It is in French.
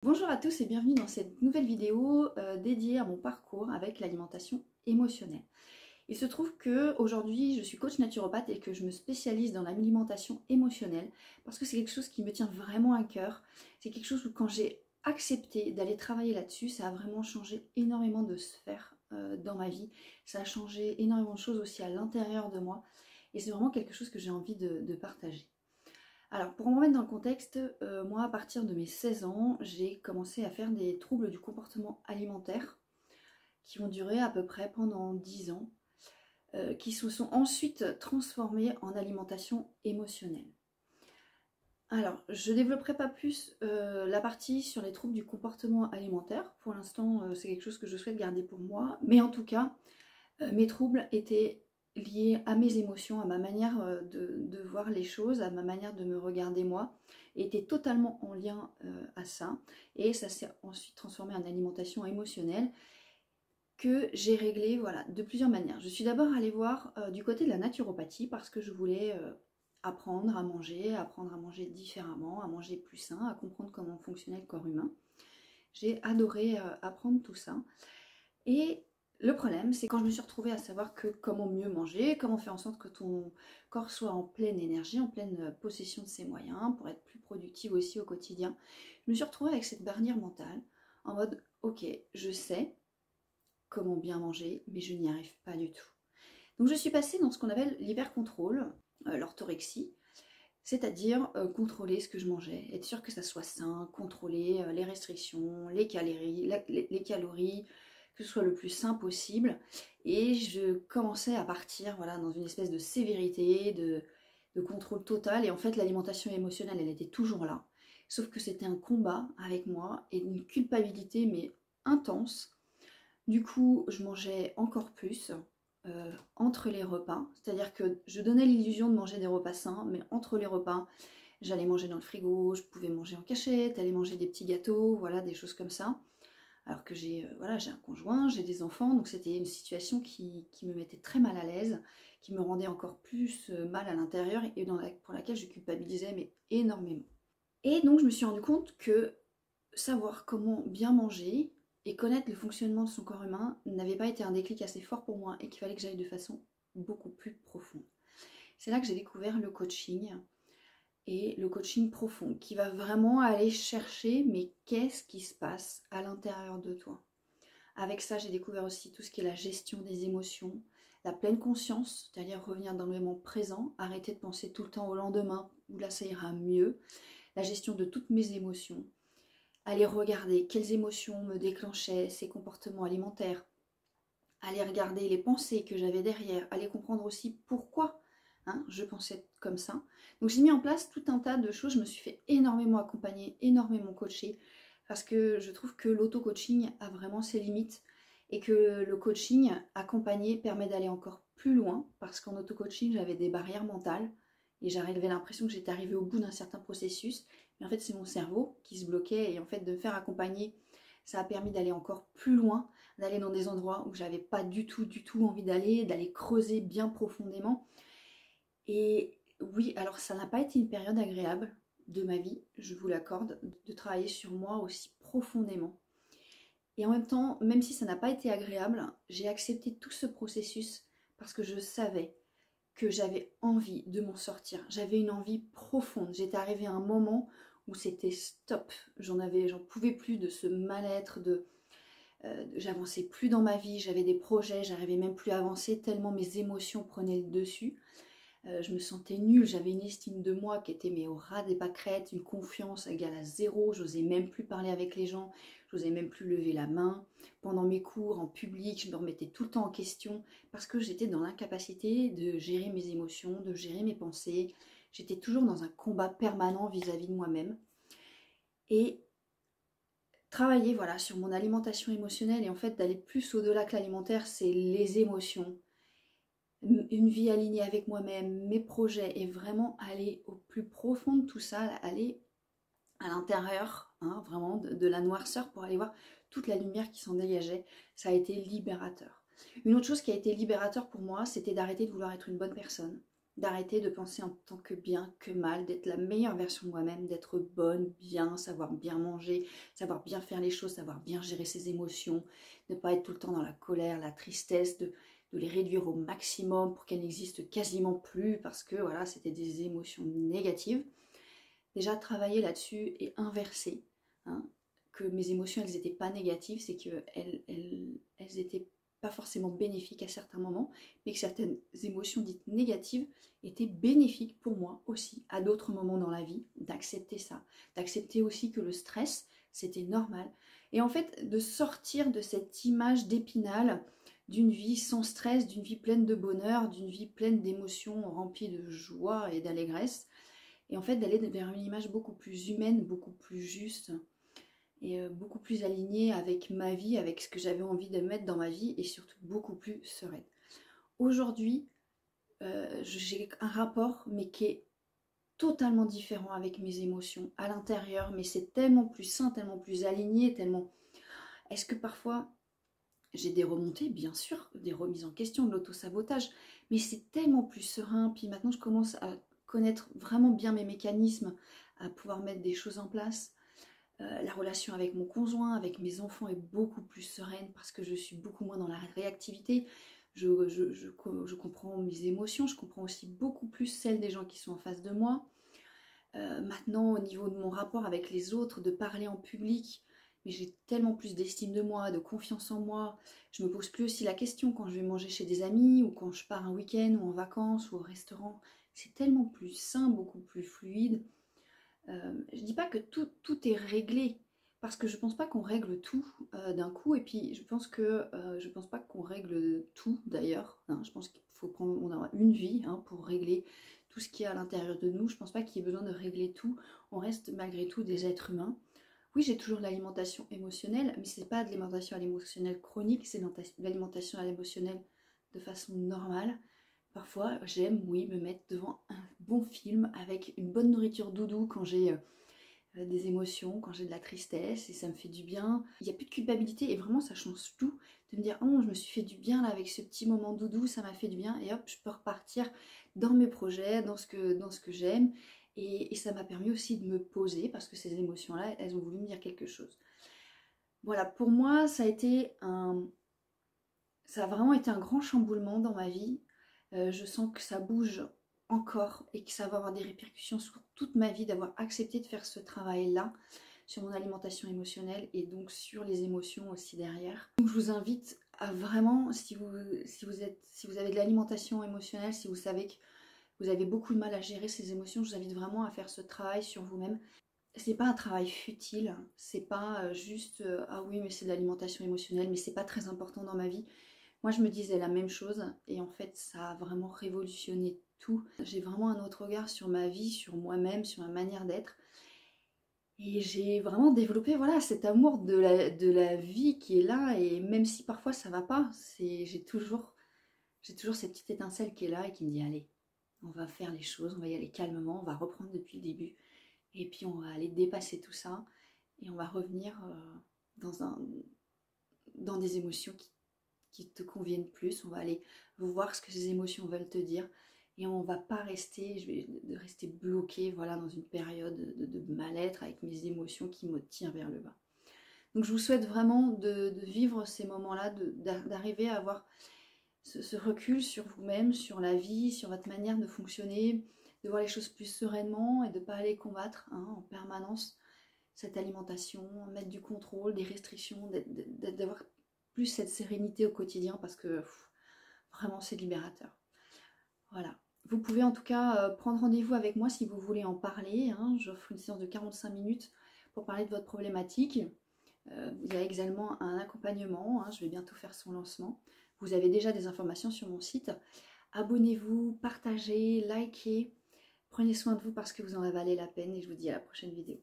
Bonjour à tous et bienvenue dans cette nouvelle vidéo dédiée à mon parcours avec l'alimentation émotionnelle. Il se trouve que aujourd'hui je suis coach naturopathe et que je me spécialise dans l'alimentation émotionnelle parce que c'est quelque chose qui me tient vraiment à cœur. C'est quelque chose où quand j'ai accepté d'aller travailler là-dessus, ça a vraiment changé énormément de sphères dans ma vie. Ça a changé énormément de choses aussi à l'intérieur de moi et c'est vraiment quelque chose que j'ai envie de partager. Alors, pour me remettre dans le contexte, moi, à partir de mes 16 ans, j'ai commencé à faire des troubles du comportement alimentaire qui ont duré à peu près pendant 10 ans, qui se sont ensuite transformés en alimentation émotionnelle. Alors, je ne développerai pas plus la partie sur les troubles du comportement alimentaire. Pour l'instant, c'est quelque chose que je souhaite garder pour moi. Mais en tout cas, mes troubles étaient liés à mes émotions, à ma manière de voir les choses, à ma manière de me regarder moi, et étaient totalement en lien à ça. Et ça s'est ensuite transformé en alimentation émotionnelle que j'ai réglée voilà, de plusieurs manières. Je suis d'abord allée voir du côté de la naturopathie parce que je voulais apprendre à manger différemment, à manger plus sain, à comprendre comment fonctionnait le corps humain. J'ai adoré apprendre tout ça. Et le problème, c'est quand je me suis retrouvée à savoir que comment mieux manger, comment faire en sorte que ton corps soit en pleine énergie, en pleine possession de ses moyens, pour être plus productive aussi au quotidien, je me suis retrouvée avec cette barrière mentale, en mode, ok, je sais comment bien manger, mais je n'y arrive pas du tout. Donc je suis passée dans ce qu'on appelle l'hypercontrôle, l'orthorexie, c'est-à-dire contrôler ce que je mangeais, être sûr que ça soit sain, contrôler les restrictions, les calories, que ce soit le plus sain possible. Et je commençais à partir voilà, dans une espèce de sévérité, de contrôle total. Et en fait, l'alimentation émotionnelle, elle était toujours là. Sauf que c'était un combat avec moi et une culpabilité, mais intense. Du coup, je mangeais encore plus entre les repas. C'est-à-dire que je donnais l'illusion de manger des repas sains, mais entre les repas, j'allais manger dans le frigo, je pouvais manger en cachette, aller manger des petits gâteaux, voilà, des choses comme ça. Alors que j'ai voilà, j'ai un conjoint, j'ai des enfants, donc c'était une situation qui me mettait très mal à l'aise, qui me rendait encore plus mal à l'intérieur et pour laquelle je culpabilisais mais énormément. Et donc je me suis rendu compte que savoir comment bien manger et connaître le fonctionnement de son corps humain n'avait pas été un déclic assez fort pour moi et qu'il fallait que j'aille de façon beaucoup plus profonde. C'est là que j'ai découvert le coaching et le coaching profond qui va vraiment aller chercher mais qu'est-ce qui se passe à l'intérieur de toi. Avec ça, j'ai découvert aussi tout ce qui est la gestion des émotions, la pleine conscience, c'est-à-dire revenir dans le moment présent, arrêter de penser tout le temps au lendemain où là ça ira mieux, la gestion de toutes mes émotions, aller regarder quelles émotions me déclenchaient ces comportements alimentaires, aller regarder les pensées que j'avais derrière, aller comprendre aussi pourquoi je pensais comme ça. Donc j'ai mis en place tout un tas de choses, je me suis fait énormément accompagner, énormément coacher, parce que je trouve que l'auto-coaching a vraiment ses limites et que le coaching accompagné permet d'aller encore plus loin, parce qu'en auto-coaching j'avais des barrières mentales et j'avais l'impression que j'étais arrivée au bout d'un certain processus, mais en fait c'est mon cerveau qui se bloquait et en fait de me faire accompagner, ça a permis d'aller encore plus loin, d'aller dans des endroits où j'avais pas du tout envie d'aller creuser bien profondément. Et oui, alors ça n'a pas été une période agréable de ma vie, je vous l'accorde, de travailler sur moi aussi profondément. Et en même temps, même si ça n'a pas été agréable, j'ai accepté tout ce processus parce que je savais que j'avais envie de m'en sortir. J'avais une envie profonde. J'étais arrivée à un moment où c'était stop. J'en pouvais plus de ce mal-être, j'avançais plus dans ma vie, j'avais des projets, j'arrivais même plus à avancer tellement mes émotions prenaient le dessus. Je me sentais nulle, j'avais une estime de moi qui était mais au ras des pâquerettes, une confiance égale à zéro, j'osais même plus parler avec les gens, j'osais même plus lever la main. Pendant mes cours, en public, je me remettais tout le temps en question parce que j'étais dans l'incapacité de gérer mes émotions, de gérer mes pensées. J'étais toujours dans un combat permanent vis-à-vis de moi-même. Et travailler voilà, sur mon alimentation émotionnelle et en fait d'aller plus au-delà que l'alimentaire, c'est les émotions, une vie alignée avec moi-même, mes projets et vraiment aller au plus profond de tout ça, aller à l'intérieur vraiment de la noirceur pour aller voir toute la lumière qui s'en dégageait. Ça a été libérateur. Une autre chose qui a été libérateur pour moi, c'était d'arrêter de vouloir être une bonne personne. d'arrêter de penser en tant que bien, que mal, d'être la meilleure version de moi-même, d'être bonne, bien, savoir bien manger, savoir bien faire les choses, savoir bien gérer ses émotions, ne pas être tout le temps dans la colère, la tristesse, de les réduire au maximum pour qu'elles n'existent quasiment plus parce que voilà, c'était des émotions négatives. Déjà travailler là-dessus et inverser, hein, que mes émotions elles n'étaient pas négatives, c'est qu'elles elles étaient pas forcément bénéfiques à certains moments, mais que certaines émotions dites négatives étaient bénéfiques pour moi aussi à d'autres moments dans la vie, d'accepter ça, d'accepter aussi que le stress c'était normal, et en fait de sortir de cette image d'Épinal d'une vie sans stress, d'une vie pleine de bonheur, d'une vie pleine d'émotions remplies de joie et d'allégresse, et en fait d'aller vers une image beaucoup plus humaine, beaucoup plus juste et beaucoup plus alignée avec ma vie, avec ce que j'avais envie de mettre dans ma vie et surtout beaucoup plus sereine. Aujourd'hui, j'ai un rapport mais qui est totalement différent avec mes émotions à l'intérieur, mais c'est tellement plus sain, tellement plus aligné, tellement... Est-ce que parfois j'ai des remontées, bien sûr, des remises en question, de l'auto-sabotage, mais c'est tellement plus serein. Puis maintenant, je commence à connaître vraiment bien mes mécanismes, à pouvoir mettre des choses en place. La relation avec mon conjoint, avec mes enfants est beaucoup plus sereine parce que je suis beaucoup moins dans la réactivité. Je comprends mes émotions, je comprends aussi beaucoup plus celles des gens qui sont en face de moi. Maintenant, au niveau de mon rapport avec les autres, de parler en public, mais j'ai tellement plus d'estime de moi, de confiance en moi. Je me pose plus aussi la question quand je vais manger chez des amis ou quand je pars un week-end ou en vacances ou au restaurant. C'est tellement plus sain, beaucoup plus fluide. Je dis pas que tout est réglé, parce que je pense pas qu'on règle tout d'un coup, et puis je pense pas qu'on règle tout d'ailleurs, hein. Je pense qu'il faut prendre, on a une vie hein, pour régler tout ce qui est à l'intérieur de nous. Je pense pas qu'il y ait besoin de régler tout. On reste malgré tout des êtres humains. Oui, j'ai toujours de l'alimentation émotionnelle, mais c'est pas de l'alimentation à l'émotionnel chronique, c'est de l'alimentation à l'émotionnel de façon normale. Parfois, j'aime, oui, me mettre devant un bon film avec une bonne nourriture doudou quand j'ai des émotions, quand j'ai de la tristesse, et ça me fait du bien. Il n'y a plus de culpabilité et vraiment ça change tout. De me dire, oh, je me suis fait du bien là avec ce petit moment doudou, ça m'a fait du bien, et hop, je peux repartir dans mes projets, dans ce que j'aime. Et ça m'a permis aussi de me poser parce que ces émotions-là, elles ont voulu me dire quelque chose. Voilà, pour moi, ça a vraiment été un grand chamboulement dans ma vie. Je sens que ça bouge encore et que ça va avoir des répercussions sur toute ma vie d'avoir accepté de faire ce travail-là sur mon alimentation émotionnelle et donc sur les émotions aussi derrière. Donc je vous invite à vraiment, si vous avez de l'alimentation émotionnelle, si vous savez que vous avez beaucoup de mal à gérer ces émotions, je vous invite vraiment à faire ce travail sur vous-même. C'est pas un travail futile, c'est pas juste ah oui mais c'est de l'alimentation émotionnelle, mais c'est pas très important dans ma vie. Moi, je me disais la même chose et en fait, ça a vraiment révolutionné tout. J'ai vraiment un autre regard sur ma vie, sur moi-même, sur ma manière d'être. Et j'ai vraiment développé voilà, cet amour de la vie qui est là. Et même si parfois ça va pas, j'ai toujours cette petite étincelle qui est là et qui me dit allez, on va faire les choses, on va y aller calmement, on va reprendre depuis le début. Et puis on va aller dépasser tout ça et on va revenir dans des émotions qui te conviennent plus. On va aller voir ce que ces émotions veulent te dire et on va pas rester bloqué voilà, dans une période de mal-être avec mes émotions qui me tirent vers le bas. Donc je vous souhaite vraiment de vivre ces moments-là, d'arriver à avoir ce recul sur vous-même, sur la vie, sur votre manière de fonctionner, de voir les choses plus sereinement et de ne pas aller combattre hein, en permanence cette alimentation, mettre du contrôle, des restrictions, d'avoir plus cette sérénité au quotidien parce que vraiment c'est libérateur. Voilà. Vous pouvez en tout cas prendre rendez-vous avec moi si vous voulez en parler. Hein. J'offre une séance de 45 minutes pour parler de votre problématique. Il y a également un accompagnement. Hein. Je vais bientôt faire son lancement. Vous avez déjà des informations sur mon site. Abonnez-vous, partagez, likez. Prenez soin de vous parce que vous en valez la peine et je vous dis à la prochaine vidéo.